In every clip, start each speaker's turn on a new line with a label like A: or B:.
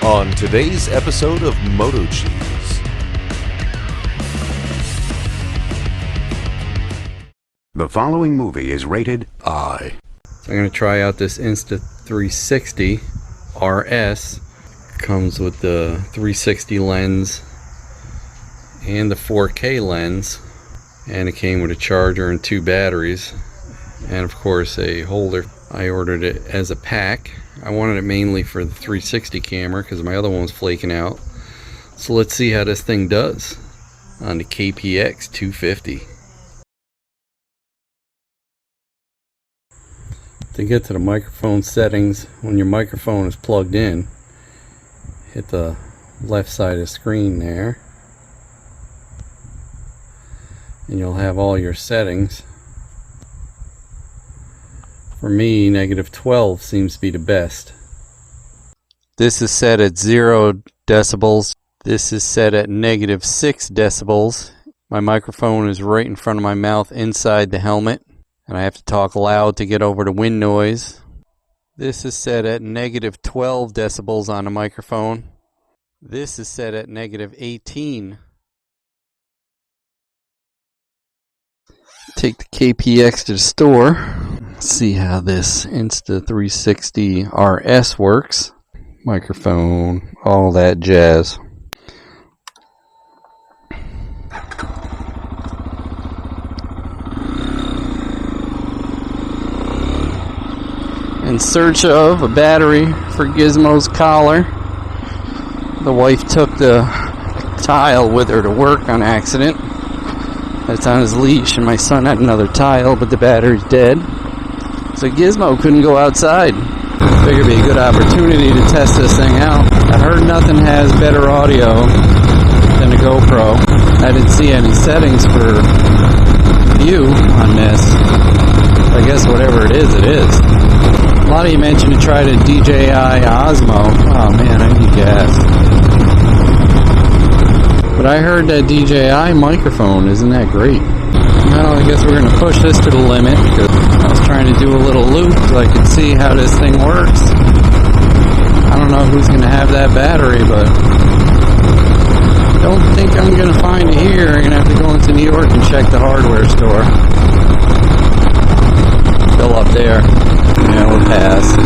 A: On today's episode of MotoCheez.
B: The following movie is rated I.
C: So I'm going to try out this Insta360 RS. Comes with the 360 lens and the 4K lens, and it came with a charger and 2 batteries, and of course a holder. I ordered it as a pack. I wanted it mainly for the 360 camera because my other one was flaking out. So let's see how this thing does on the KPX 250. To get to the microphone settings, when your microphone is plugged in, hit the left side of the screen there, and you'll have all your settings. For me, -12 seems to be the best. This is set at 0 decibels. This is set at -6 decibels. My microphone is right in front of my mouth inside the helmet, and I have to talk loud to get over the wind noise. This is set at -12 decibels on the microphone. This is set at -18. Take the KPX to the store. See how this Insta360 RS works. Microphone, all that jazz. In search of a battery for Gizmo's collar. The wife took the tile with her to work on accident. That's on his leash, and my son had another tile, but the battery's dead. So Gizmo couldn't go outside. Figured it'd be a good opportunity to test this thing out. I heard nothing has better audio than a Gopro. I didn't see any settings for view on this. I guess whatever it is, it is. A lot of you mentioned to try the DJI Osmo. Oh man, I need gas. But I heard that DJI microphone, isn't that great? Well, I guess we're going to push this to the limit because I was trying to do a little loop so I could see how this thing works. I don't know who's going to have that battery, but I don't think I'm going to find it here. I'm going to have to go into New York and check the hardware store. Still up there. Yeah, we'll pass.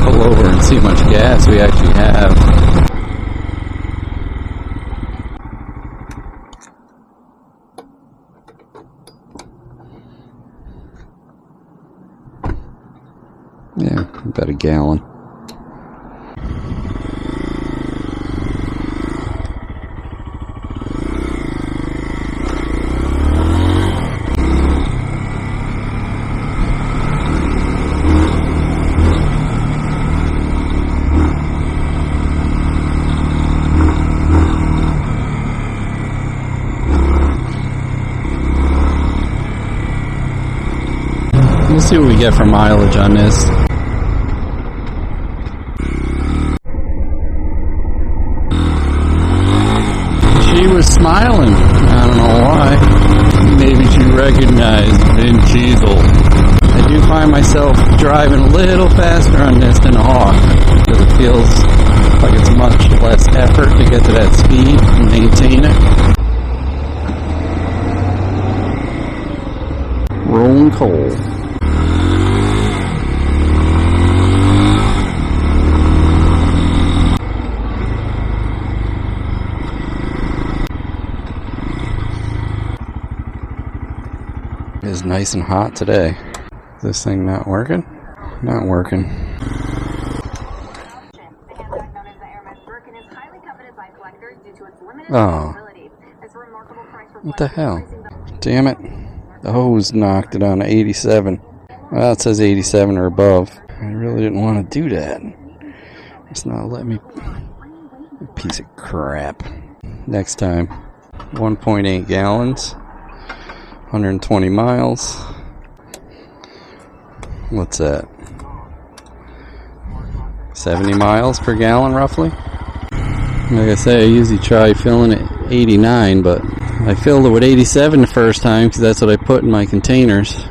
C: Pull over and see how much gas we actually have. Yeah, about a gallon. Let's see what we get for mileage on this. She was smiling. I don't know why. Maybe she recognized Vin Diesel. I do find myself driving a little faster on this than a Hawk because it feels like it's much less effort to get to that speed and maintain it. Rolling coal. It's nice and hot today. Is this thing not working? Not working. Oh. What the hell? Damn it. The hose knocked it on 87. Well, it says 87 or above. I really didn't want to do that. It's not letting me. Piece of crap. Next time. 1.8 gallons. 120 miles. What's that? 70 miles per gallon roughly. Like I say, I usually try filling it 89, but I filled it with 87 the first time because that's what I put in my containers.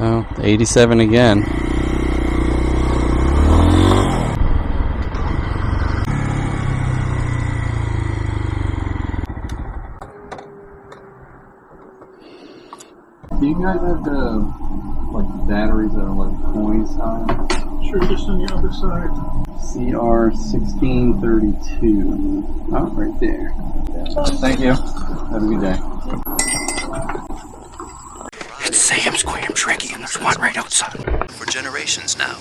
C: Oh, 87 again. Do you guys have the batteries that are like coin size?
D: Sure, just on the other side.
C: CR1632. Oh, right there. Thank you. Have a good day.
B: It's Sam Squam Shrekky and there's one right outside.
E: For generations now.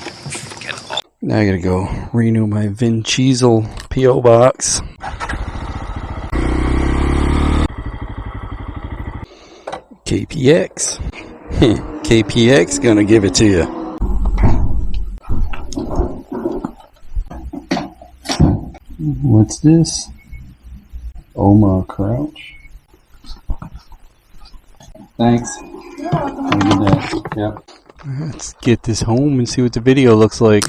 C: Now I gotta go renew my Vin Cheezel P.O. box. KPX. KPX gonna give it to you. What's this? Oma Crouch. Thanks. Have a good day. Yep. Let's get this home and see what the video looks like.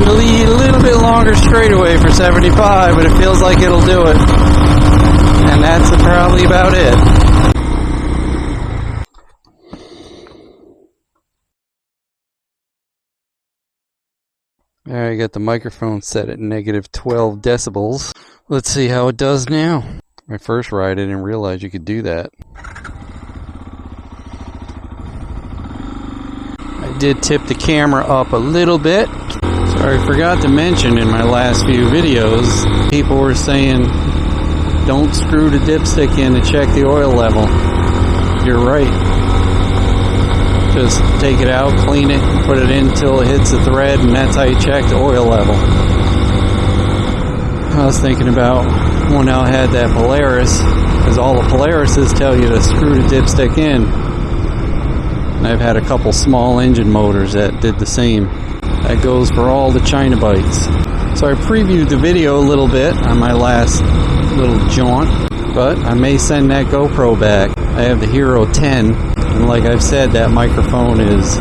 C: A little bit longer straightaway for 75, but it feels like it'll do it. And that's probably about it. Alright, I got the microphone set at negative 12 decibels. Let's see how it does now. My first ride, I didn't realize you could do that. I did tip the camera up a little bit. Sorry, I forgot to mention in my last few videos, people were saying, don't screw the dipstick in to check the oil level. You're right. Just take it out, clean it, and put it in until it hits the thread, and that's how you check the oil level. I was thinking about when I had that Polaris, because all the Polarises tell you to screw the dipstick in. And I've had a couple small engine motors that did the same. That goes for all the chinabikes. So I previewed the video a little bit on my last little jaunt, but I may send that GoPro back. I have the Hero 10, and like I've said, that microphone is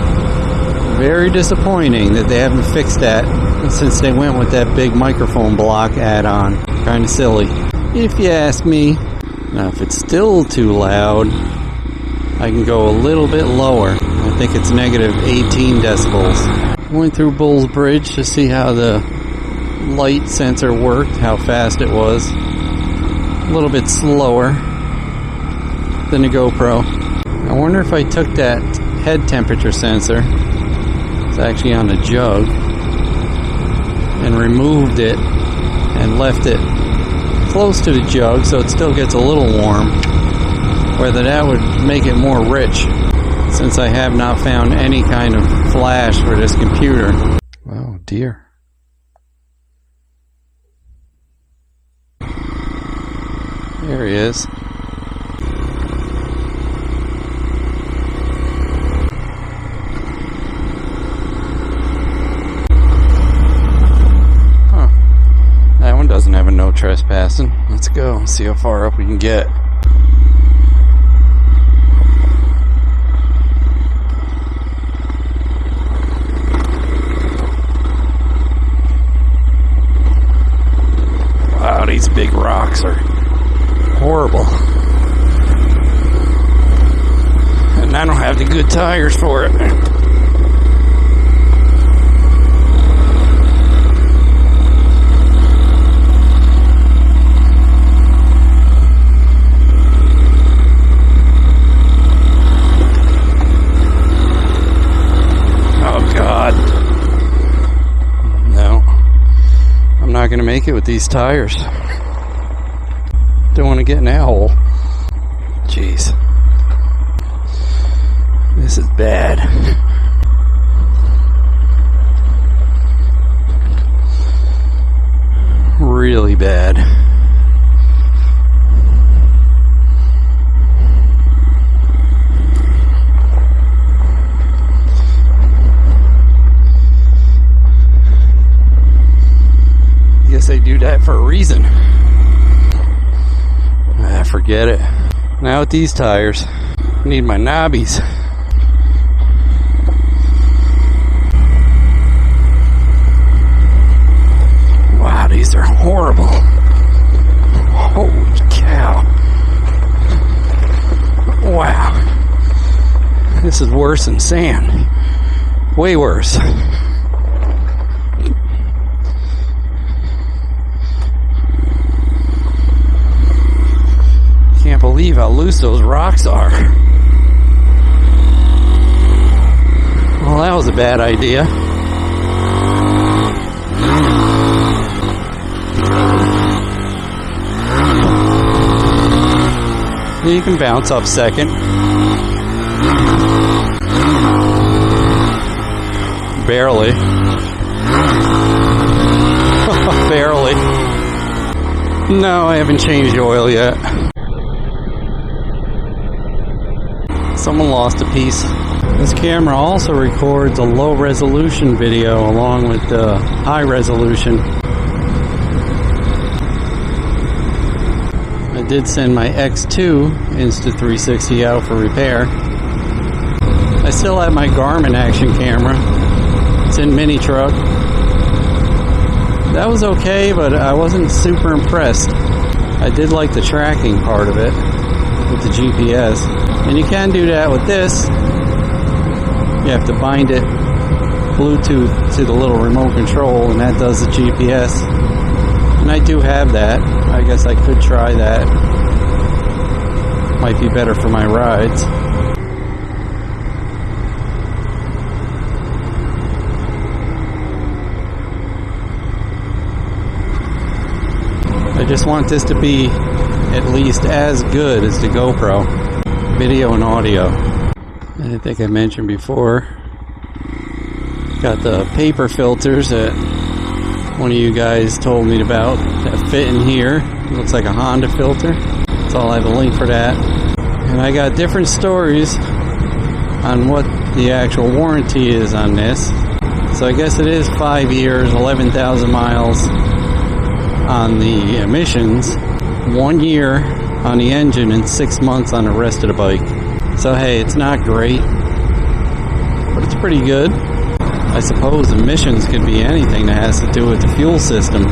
C: very disappointing that they haven't fixed that since they went with that big microphone block add-on. Kinda silly, if you ask me. Now if it's still too loud, I can go a little bit lower. I think it's negative 18 decibels. Went through Bull's Bridge to see how the light sensor worked, how fast it was. A little bit slower than the GoPro. I wonder if I took that head temperature sensor, it's actually on the jug, and removed it and left it close to the jug so it still gets a little warm, whether that would make it more rich, since I have not found any kind of flash for this computer. Oh dear. There he is. Huh. That one doesn't have a no trespassing. Let's go, see how far up we can get. Wow, these big rocks are horrible. And I don't have the good tires for it. Oh God. No. I'm not gonna make it with these tires. Don't want to get in that hole. Jeez. This is bad. Really bad. Guess they do that for a reason. Forget it. Now with these tires, I need my knobbies. Wow, these are horrible. worse than sand. Way worse. Can't believe how loose those rocks are. Well, that was a bad idea. You can bounce up second. Barely. Barely. No, I haven't changed the oil yet. Someone lost a piece. This camera also records a low resolution video along with the high resolution. I did send my X2 Insta360 out for repair. I still have my Garmin action camera. It's in mini truck. That was okay, but I wasn't super impressed. I did like the tracking part of it with the GPS. And you can do that with this. You have to bind it Bluetooth to the little remote control, and that does the GPS. And I do have that. I guess I could try that. Might be better for my rides. I just want this to be at least as good as the GoPro, video and audio. And I think I mentioned before, got the paper filters that one of you guys told me about that fit in here. It looks like a Honda filter. So I'll have a link for that. And I got different stories on what the actual warranty is on this. So I guess it is 5 years, 11,000 miles on the emissions, 1 year on the engine, and 6 months on the rest of the bike. So hey, it's not great, but it's pretty good. I suppose emissions could be anything that has to do with the fuel system,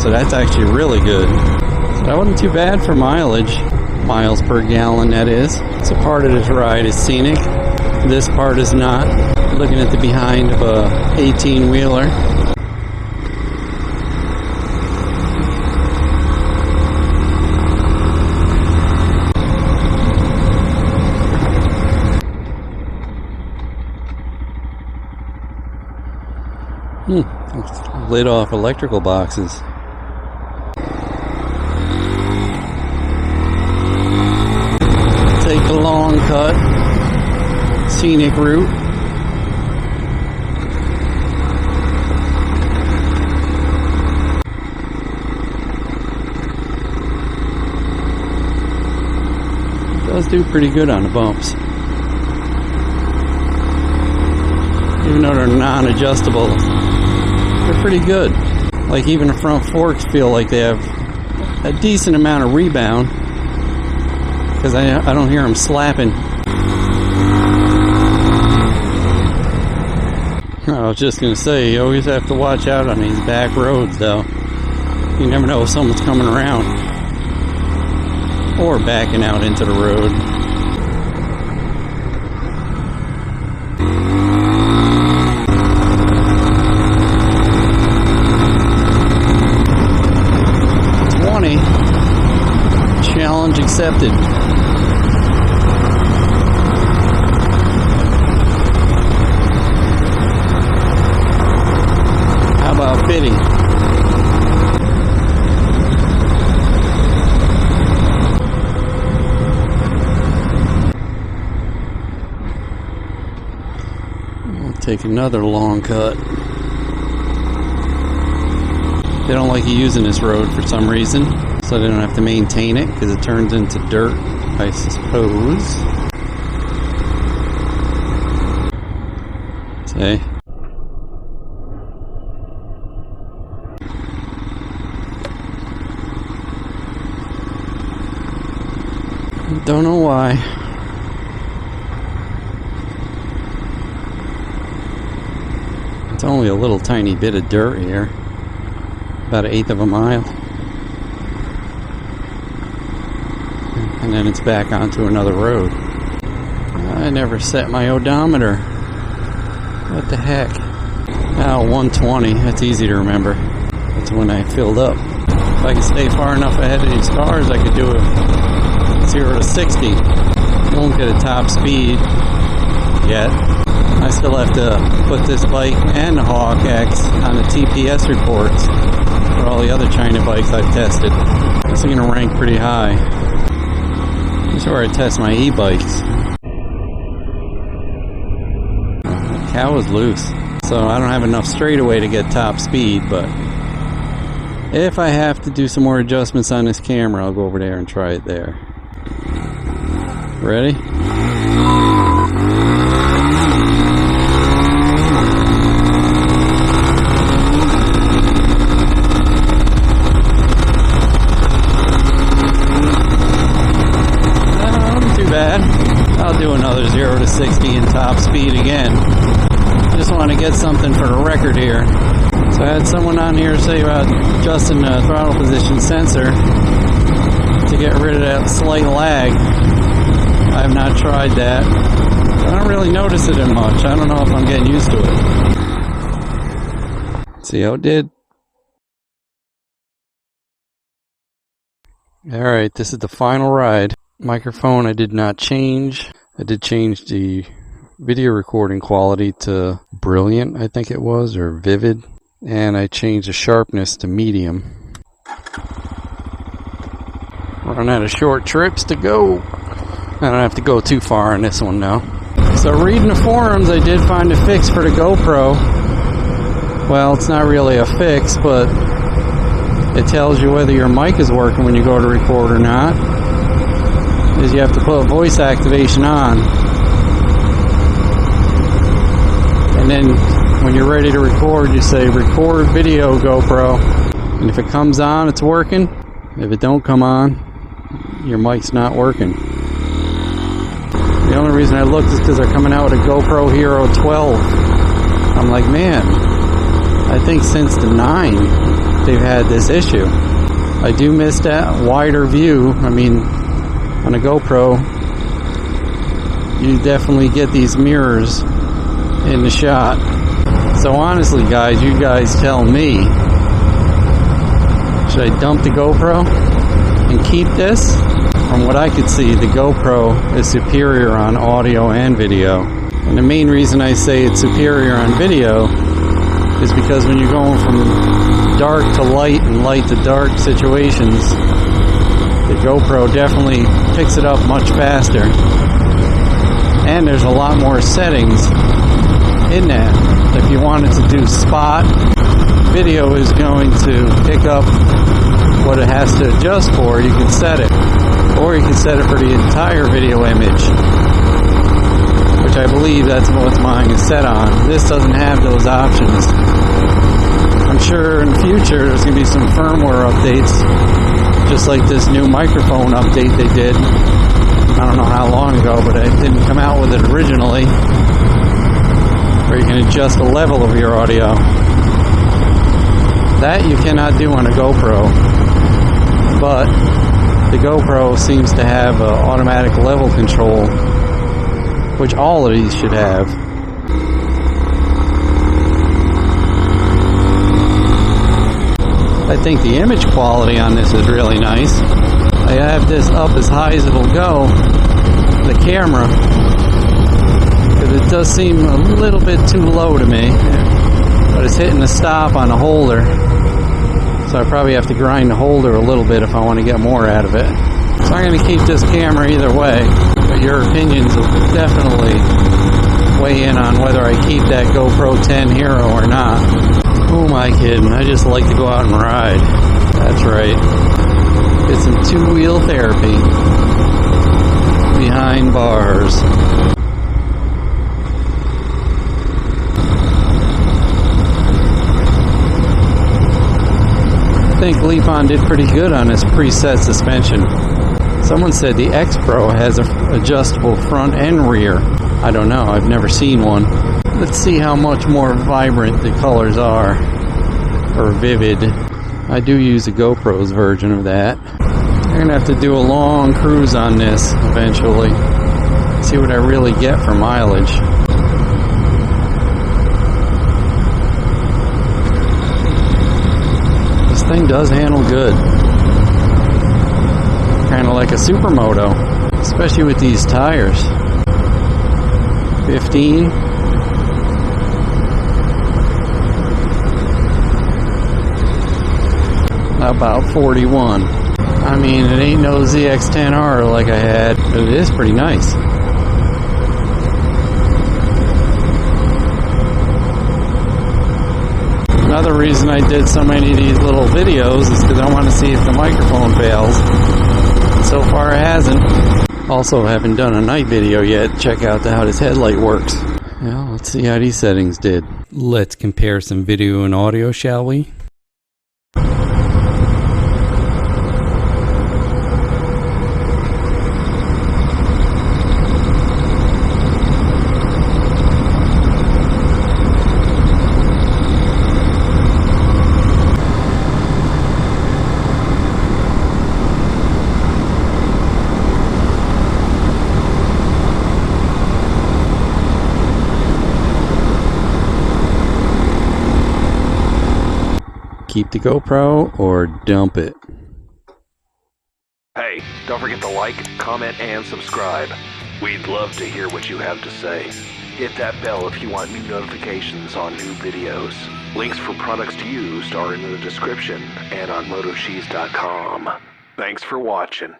C: so that's actually really good. So that wasn't too bad for mileage. Miles per gallon, that is. So part of this ride is scenic. This part is not. Looking at the behind of a 18-wheeler. Lit off electrical boxes. Take the long cut, scenic route. It does do pretty good on the bumps. Even though they're non-adjustable, they're pretty good. Like even the front forks feel like they have a decent amount of rebound because I don't hear them slapping. I was just gonna say, you always have to watch out on these back roads though. You never know if someone's coming around or backing out into the road. Challenge accepted. How about 50? We'll take another long cut. They don't like you using this road for some reason, so they don't have to maintain it because it turns into dirt, I suppose. Say. Don't know why. It's only a little tiny bit of dirt here. About 1/8 of a mile. And then it's back onto another road. I never set my odometer. What the heck? Oh, 120. That's easy to remember. That's when I filled up. If I could stay far enough ahead of these cars, I could do a 0 to 60. Won't get a top speed yet. I still have to put this bike and the Hawk X on the TPS reports for all the other China bikes I've tested. This is going to rank pretty high. This is where I test my e-bikes. The cow is loose, so I don't have enough straightaway to get top speed, but if I have to do some more adjustments on this camera, I'll go over there and try it there. Ready? Not too bad. I'll do another 0 to 60 in top speed again. Just want to get something for the record here. So I had someone on here say about adjusting the throttle position sensor to get rid of that slight lag. I have not tried that. I don't really notice it in much. I don't know if I'm getting used to it. See how it did? Alright, this is the final ride. Microphone I did not change. I did change the video recording quality to brilliant, I think it was, or vivid. And I changed the sharpness to medium. Run out of short trips to go. I don't have to go too far on this one now. So reading the forums, I did find a fix for the GoPro. Well, it's not really a fix, but it tells you whether your mic is working when you go to record or not. Is you have to put voice activation on. And then when you're ready to record, you say record video GoPro. And if it comes on, it's working. If it don't come on, your mic's not working. The only reason I looked is because they're coming out with a GoPro Hero 12. I'm like, man, I think since the 9 they've had this issue. I do miss that wider view. I mean, on a GoPro, you definitely get these mirrors in the shot. So honestly, guys, you guys tell me, should I dump the GoPro and keep this? From what I could see, the GoPro is superior on audio and video. And the main reason I say it's superior on video is because when you're going from dark to light and light to dark situations, the GoPro definitely picks it up much faster. And there's a lot more settings in that. If you wanted to do spot, video is going to pick up what it has to adjust for. You can set it. Or you can set it for the entire video image, which I believe that's what mine is set on. This doesn't have those options. I'm sure in the future there's going to be some firmware updates, just like this new microphone update they did. I don't know how long ago, but it didn't come out with it originally, where you can adjust the level of your audio. That you cannot do on a GoPro, but the GoPro seems to have automatic level control, which all of these should have. I think the image quality on this is really nice. I have this up as high as it'll go, the camera, because it does seem a little bit too low to me, but it's hitting the stop on the holder, so I probably have to grind the holder a little bit if I want to get more out of it. So I'm going to keep this camera either way, but your opinions will definitely weigh in on whether I keep that GoPro 10 Hero or not. Who am I kidding? I just like to go out and ride. That's right. Get some two-wheel therapy behind bars. I think Lifan did pretty good on his preset suspension. Someone said the X Pro has an adjustable front and rear. I don't know, I've never seen one. Let's see how much more vibrant the colors are, or vivid. I do use a GoPro's version of that. I'm going to have to do a long cruise on this eventually. See what I really get for mileage. This thing does handle good. Kind of like a supermoto, especially with these tires. 15. About 41. I mean, it ain't no ZX-10R like I had, but it is pretty nice. Another reason I did so many of these little videos is because I want to see if the microphone fails. So far it hasn't. Also haven't done a night video yet. Check out how this headlight works. Well, let's see how these settings did. Let's compare some video and audio, shall we? Keep the GoPro or dump it.
A: Hey, don't forget to like, comment, and subscribe. We'd love to hear what you have to say. Hit that bell if you want new notifications on new videos. Links for products used are in the description and on motocheez.com. Thanks for watching.